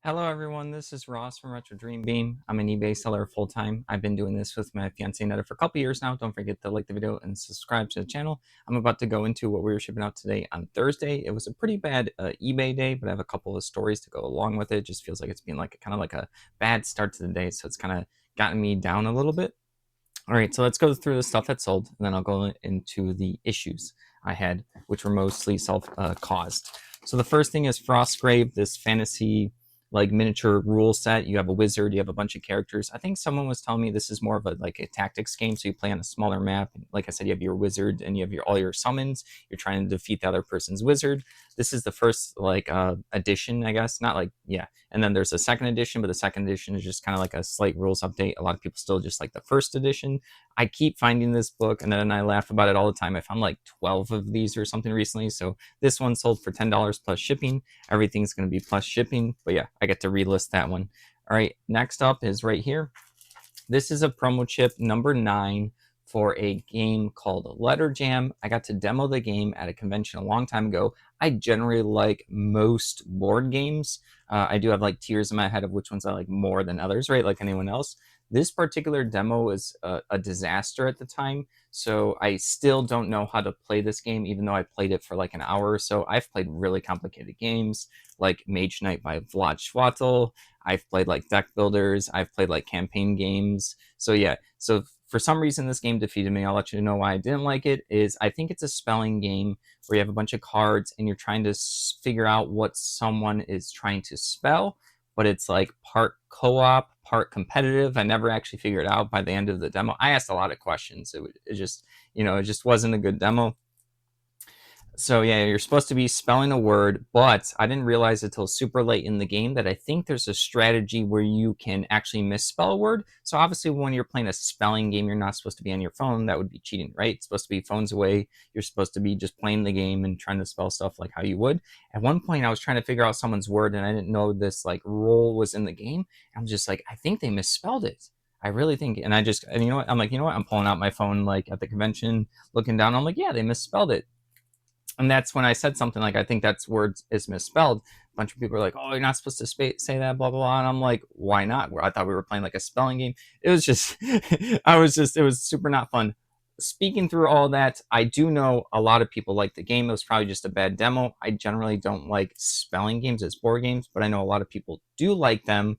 Hello everyone, this is Ross from Retro Dream Beam. I'm an eBay seller full time. I've been doing this with my fiance Netta for a couple years now. Don't forget to like the video and subscribe to the channel. I'm about to go into what we were shipping out today on Thursday. It was a pretty bad eBay day, but I have a couple of stories to go along with it. Just feels like it's been like kind of like a bad start to the day, so it's kind of gotten me down a little bit. All right, so let's go through the stuff that sold, and then I'll go into the issues I had, which were mostly self-caused. So the first thing is Frostgrave, this fantasy like miniature rule set. You have a wizard, you have a bunch of characters. I think someone was telling me this is more of a like a tactics game, so you play on a smaller map. Like I said, you have your wizard and you have all your summons. You're trying to defeat the other person's wizard. This is the first like edition, I guess. Not like yeah. And then there's a second edition, but the second edition is just kind of like a slight rules update. A lot of people still just like the first edition. I keep finding this book, and then I laugh about it all the time. I found like 12 of these or something recently. So this one sold for $10 plus shipping. Everything's going to be plus shipping, but yeah, I get to relist that one. All right, next up is right here. This is a promo chip number 9 for a game called Letter Jam. I got to demo the game at a convention a long time ago. I generally like most board games. I do have like tiers in my head of which ones I like more than others, right? Like anyone else. This particular demo was a disaster at the time, so I still don't know how to play this game, even though I played it for like an hour or so. I've played really complicated games like Mage Knight by Vlad Schwatel. I've played like deck builders. I've played like campaign games. So yeah, so for some reason this game defeated me. I'll let you know why I didn't like it. Is I think it's a spelling game where you have a bunch of cards and you're trying to figure out what someone is trying to spell, but it's like part co-op, part competitive. I never actually figured it out by the end of the demo. I asked a lot of questions. It just, it just wasn't a good demo. So yeah, you're supposed to be spelling a word, but I didn't realize until super late in the game that I think there's a strategy where you can actually misspell a word. So obviously when you're playing a spelling game, you're not supposed to be on your phone. That would be cheating, right? It's supposed to be phones away. You're supposed to be just playing the game and trying to spell stuff like how you would. At one point I was trying to figure out someone's word and I didn't know this like role was in the game. I'm just like, I think they misspelled it. I really think, and you know what? I'm like, you know what? I'm pulling out my phone like at the convention, looking down. I'm like, yeah, they misspelled it. And that's when I said something like, I think that's word is misspelled. A bunch of people are like, oh, you're not supposed to say that, blah, blah, blah. And I'm like, why not? I thought we were playing like a spelling game. It was just, it was super not fun. Speaking through all that, I do know a lot of people like the game. It was probably just a bad demo. I generally don't like spelling games as board games, but I know a lot of people do like them.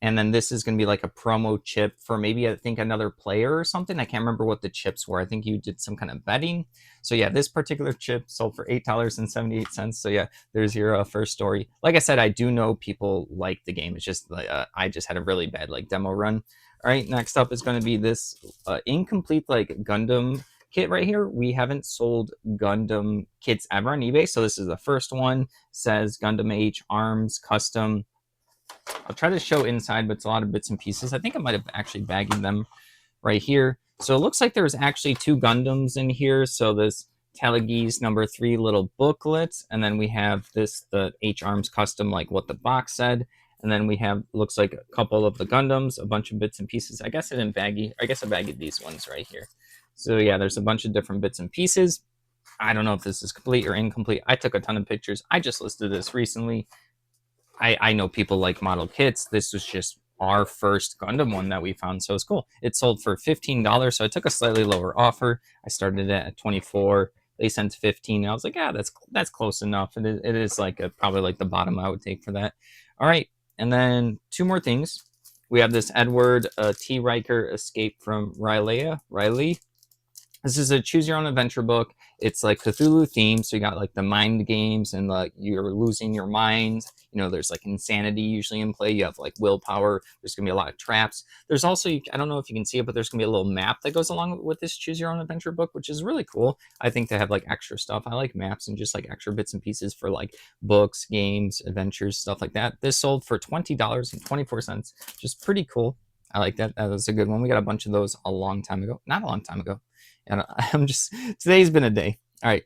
And then this is going to be like a promo chip for maybe I think another player or something. I can't remember what the chips were. I think you did some kind of betting. So yeah, this particular chip sold for $8.78. So yeah, there's your first story. Like I said, I do know people like the game. It's just like I just had a really bad like demo run. All right, next up is going to be this incomplete like Gundam kit right here. We haven't sold Gundam kits ever on eBay, so this is the first one. It says Gundam H Arms Custom. I'll try to show inside, but it's a lot of bits and pieces. I think I might have actually bagged them right here. So it looks like there's actually 2 Gundams in here. So this Telegeese #3 little booklet, and then we have this, the H Arms Custom, like what the box said. And then we have, looks like a couple of the Gundams, a bunch of bits and pieces. I guess I didn't baggy. I guess I bagged these ones right here. So yeah, there's a bunch of different bits and pieces. I don't know if this is complete or incomplete. I took a ton of pictures. I just listed this recently. I know people like model kits. This was just our first Gundam one that we found, so it's cool. It sold for $15, so I took a slightly lower offer. I started it at 24. They sent 15. And I was like, yeah, that's close enough. It is like probably like the bottom I would take for that. All right, and then 2 more things. We have this Edward T. Riker Escape from Riley. This is a choose your own adventure book. It's like Cthulhu themed, so you got like the mind games and like you're losing your mind. There's like insanity usually in play. You have like willpower. There's gonna be a lot of traps. There's also, I don't know if you can see it, but there's gonna be a little map that goes along with this choose your own adventure book, which is really cool. I think they have like extra stuff. I like maps and just like extra bits and pieces for like books, games, adventures, stuff like that. This sold for $20.24, which is pretty cool. I like that. That was a good one. We got a bunch of those a long time ago. Not a long time ago. And I'm just, today's been a day. All right.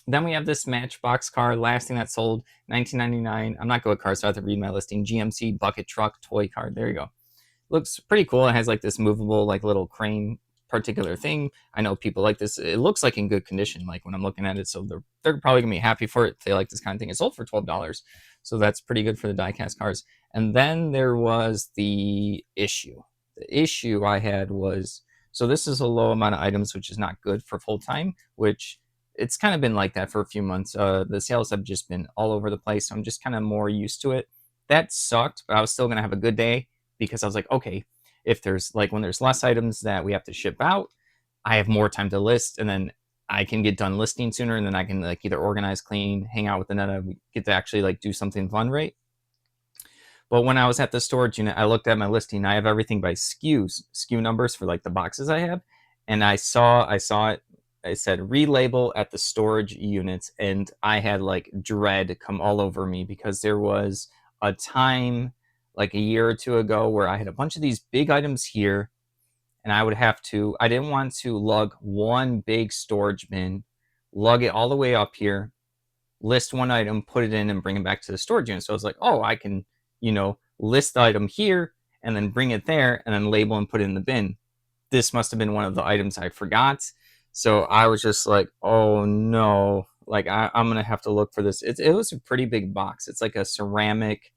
Then we have this Matchbox car, last thing that sold, $19.99. I'm not good at cars, so I have to read my listing. GMC bucket truck toy car. There you go. Looks pretty cool. It has like this movable, like little crane particular thing. I know people like this. It looks like in good condition, like when I'm looking at it. So they're probably gonna be happy for it if they like this kind of thing. It sold for $12. So that's pretty good for the die-cast cars. And then there was the issue. The issue I had was, so this is a low amount of items, which is not good for full-time, which it's kind of been like that for a few months. The sales have just been all over the place, so I'm just kind of more used to it. That sucked, but I was still going to have a good day because I was like, okay, if there's like when there's less items that we have to ship out, I have more time to list, and then I can get done listing sooner, and then I can like either organize, clean, hang out with the net, we get to actually like do something fun, right? But when I was at the storage unit, I looked at my listing. I have everything by SKU numbers for like the boxes I have, and I saw it. I said relabel at the storage units, and I had like dread come all over me because there was a time like a year or two ago where I had a bunch of these big items here, and I didn't want to lug one big storage bin, lug it all the way up here, list one item, put it in, and bring it back to the storage unit. So I was like, oh, I can, list the item here and then bring it there and then label and put it in the bin. This must have been one of the items I forgot. So I was just like, oh no, like I'm going to have to look for this. It was a pretty big box. It's like a ceramic,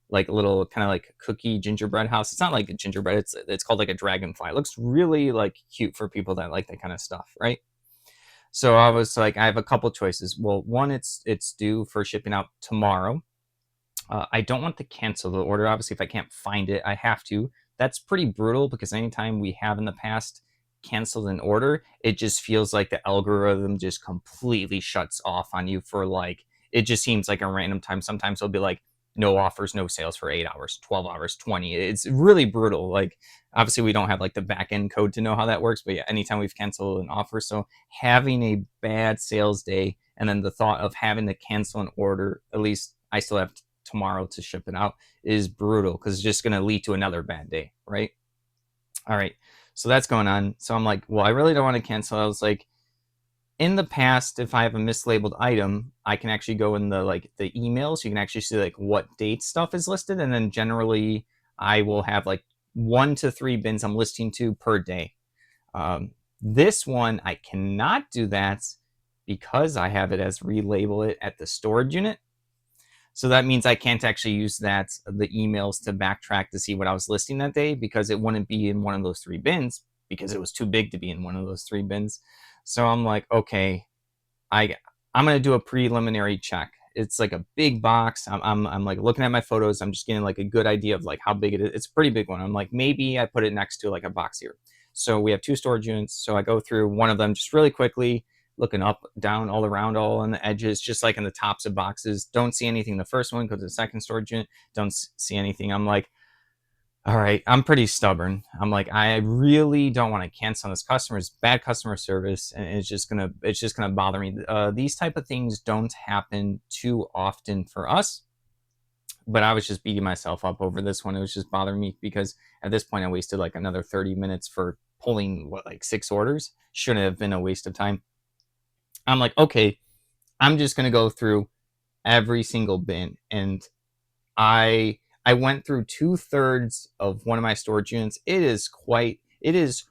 like little kind of like cookie gingerbread house. It's not like a gingerbread. It's called like a dragonfly. It looks really like cute for people that like that kind of stuff, right? So I was like, I have a couple choices. Well, one, it's due for shipping out tomorrow. I don't want to cancel the order. Obviously, if I can't find it, I have to. That's pretty brutal because anytime we have in the past canceled an order, it just feels like the algorithm just completely shuts off on you for like, it just seems like a random time. Sometimes it'll be like, no offers, no sales for 8 hours, 12 hours, 20. It's really brutal. Like, obviously, we don't have like the back end code to know how that works, but yeah, anytime we've canceled an offer. So having a bad sales day and then the thought of having to cancel an order, at least I still have tomorrow to ship it out, is brutal because it's just going to lead to another bad day, right? All right. So that's going on. So I'm like, well, I really don't want to cancel. I was like, in the past, if I have a mislabeled item, I can actually go in the email, so you can actually see like what date stuff is listed, and then generally I will have like 1 to 3 bins I'm listing to per day. This one I cannot do that because I have it as relabel it at the storage unit. So that means I can't actually use the emails to backtrack to see what I was listing that day because it wouldn't be in one of those 3 bins because it was too big to be in one of those 3 bins. So I'm like, okay, I'm gonna do a preliminary check. It's like a big box. I'm like looking at my photos. I'm just getting like a good idea of like how big it is. It's a pretty big one. I'm like, maybe I put it next to like a box here. So we have 2 storage units. So I go through one of them just really quickly, looking up, down, all around, all on the edges, just like in the tops of boxes. Don't see anything. The first one, go to the second storage unit. Don't see anything. I'm like, all right, I'm pretty stubborn. I'm like, I really don't want to cancel on this customer. It's bad customer service, and it's just gonna bother me. These type of things don't happen too often for us, but I was just beating myself up over this one. It was just bothering me because at this point I wasted like another 30 minutes for pulling like 6 orders. Shouldn't have been a waste of time. I'm like, okay, I'm just gonna go through every single bin, and I went through 2/3 of one of my storage units. It is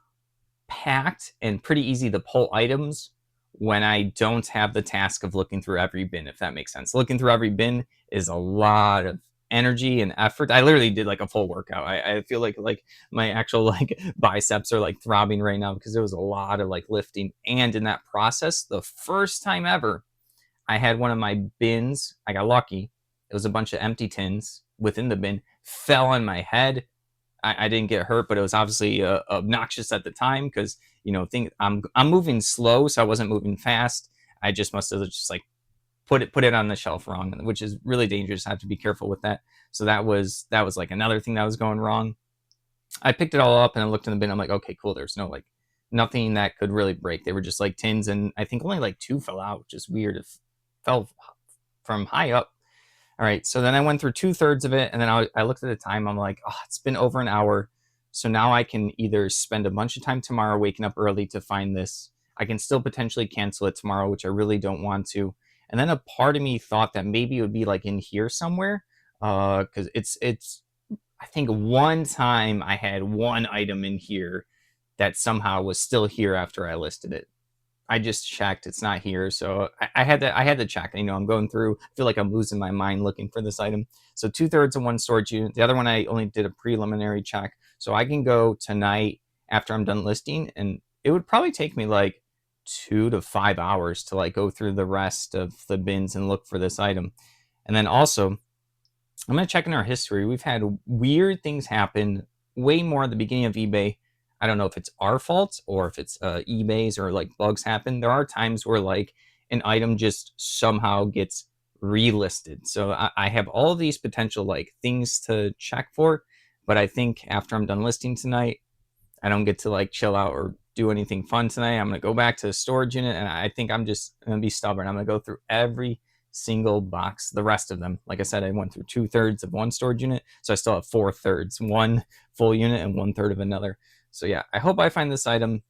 packed and pretty easy to pull items when I don't have the task of looking through every bin, if that makes sense. Looking through every bin is a lot of energy and effort. I literally did like a full workout. I feel like my actual like biceps are like throbbing right now because there was a lot of like lifting. And in that process, the first time ever, I had one of my bins. I got lucky. It was a bunch of empty tins within the bin, fell on my head. I didn't get hurt, but it was obviously obnoxious at the time because I'm moving slow, so I wasn't moving fast. I just must have just like put it on the shelf wrong, which is really dangerous. I have to be careful with that. So that was like another thing that was going wrong. I picked it all up and I looked in the bin. I'm like, okay, cool. There's no like nothing that could really break. They were just like tins, and I think only like 2 fell out, which is weird. It fell from high up. All right, so then I went through 2/3 of it, and then I looked at the time. I'm like, oh, it's been over an hour. So now I can either spend a bunch of time tomorrow waking up early to find this. I can still potentially cancel it tomorrow, which I really don't want to. And then a part of me thought that maybe it would be like in here somewhere, because it's. I think one time I had one item in here that somehow was still here after I listed it. I just checked. It's not here. So I had to check. You know, I'm going through, I feel like I'm losing my mind looking for this item. So 2/3 of one storage unit. The other one, I only did a preliminary check. So I can go tonight after I'm done listing, and it would probably take me like 2 to 5 hours to like go through the rest of the bins and look for this item. And then also, I'm going to check in our history. We've had weird things happen way more at the beginning of eBay. I don't know if it's our fault or if it's eBay's or like bugs happen. There are times where like an item just somehow gets relisted. So I have all these potential like things to check for, but I think after I'm done listing tonight, I don't get to like chill out or do anything fun tonight. I'm gonna go back to the storage unit, and I think I'm just gonna be stubborn. I'm gonna go through every single box, the rest of them. Like I said, I went through 2/3 of one storage unit, so I still have 4/3, one full unit and 1/3 of another. So yeah, I hope I find this item.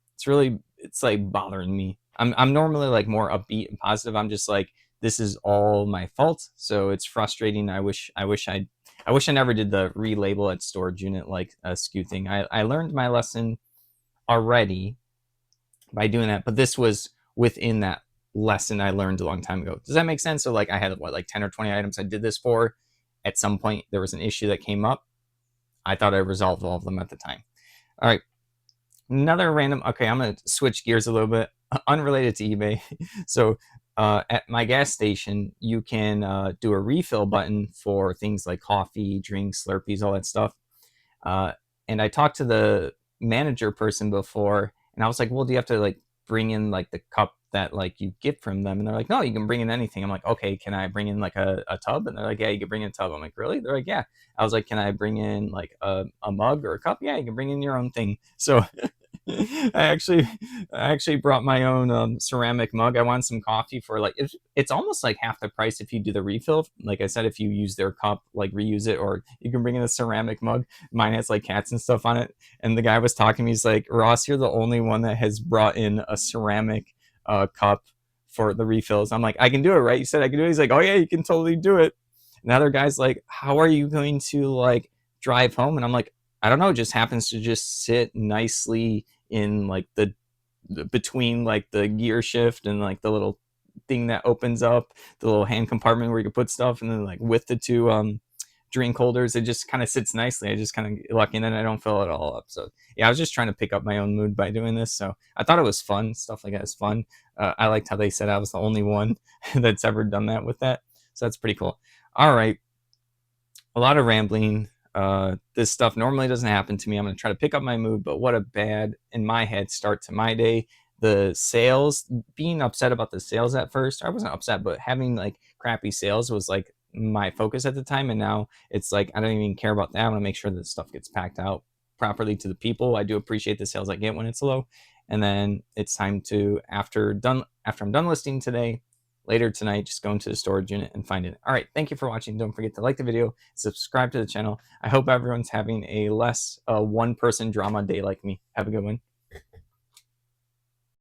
It's like bothering me. I'm normally like more upbeat and positive. I'm just like, this is all my fault. So it's frustrating. I wish I never did the relabel at storage unit like a SKU thing. I learned my lesson already by doing that, but this was within that lesson I learned a long time ago. Does that make sense? So like I had what, like 10 or 20 items I did this for. At some point there was an issue that came up. I thought I resolved all of them at the time. All right. Another random, okay, I'm gonna switch gears a little bit, unrelated to eBay. So at my gas station, you can do a refill button for things like coffee, drinks, Slurpees, all that stuff. Uh, and I talked to the manager person before, and I was like, well, do you have to like bring in like the cup that like you get from them? And they're like, no, you can bring in anything. I'm like, okay, can I bring in like a tub? And they're like, yeah, you can bring in a tub. I'm like, really? They're like, yeah. I was like, can I bring in like a mug or a cup? Yeah, you can bring in your own thing. So I actually I actually brought my own ceramic mug. I want some coffee for like it's almost like half the price if you do the refill. Like I said, if you use their cup, like reuse it, or you can bring in a ceramic mug. Mine has like cats and stuff on it. And the guy was talking to me. He's like, Ross, you're the only one that has brought in a ceramic cup for the refills. I'm like, I can do it, right? You said I can do it. He's like, oh yeah, you can totally do it. And the other guy's like, how are you going to like drive home? And I'm like, I don't know. It just happens to just sit nicely in like the between like the gear shift and like the little thing that opens up, the little hand compartment where you can put stuff, and then like with the two drink holders, it just kind of sits nicely. I just kind of lucky, and then I don't fill it all up. So yeah, I was just trying to pick up my own mood by doing this. So I thought it was fun. Stuff like that is fun. I liked how they said I was the only one that's ever done that with that. So that's pretty cool. All right, a lot of rambling. This stuff normally doesn't happen to me. I'm going to try to pick up my mood, but what a bad, in my head, start to my day. The sales, being upset about the sales at first, I wasn't upset, but having like crappy sales was like my focus at the time. And now it's like, I don't even care about that. I want to make sure that stuff gets packed out properly to the people. I do appreciate the sales I get when it's low. And then it's time to, after I'm done listing today, later tonight, just go into the storage unit and find it. All right, thank you for watching. Don't forget to like the video, subscribe to the channel. I hope everyone's having a less one-person drama day like me. Have a good one.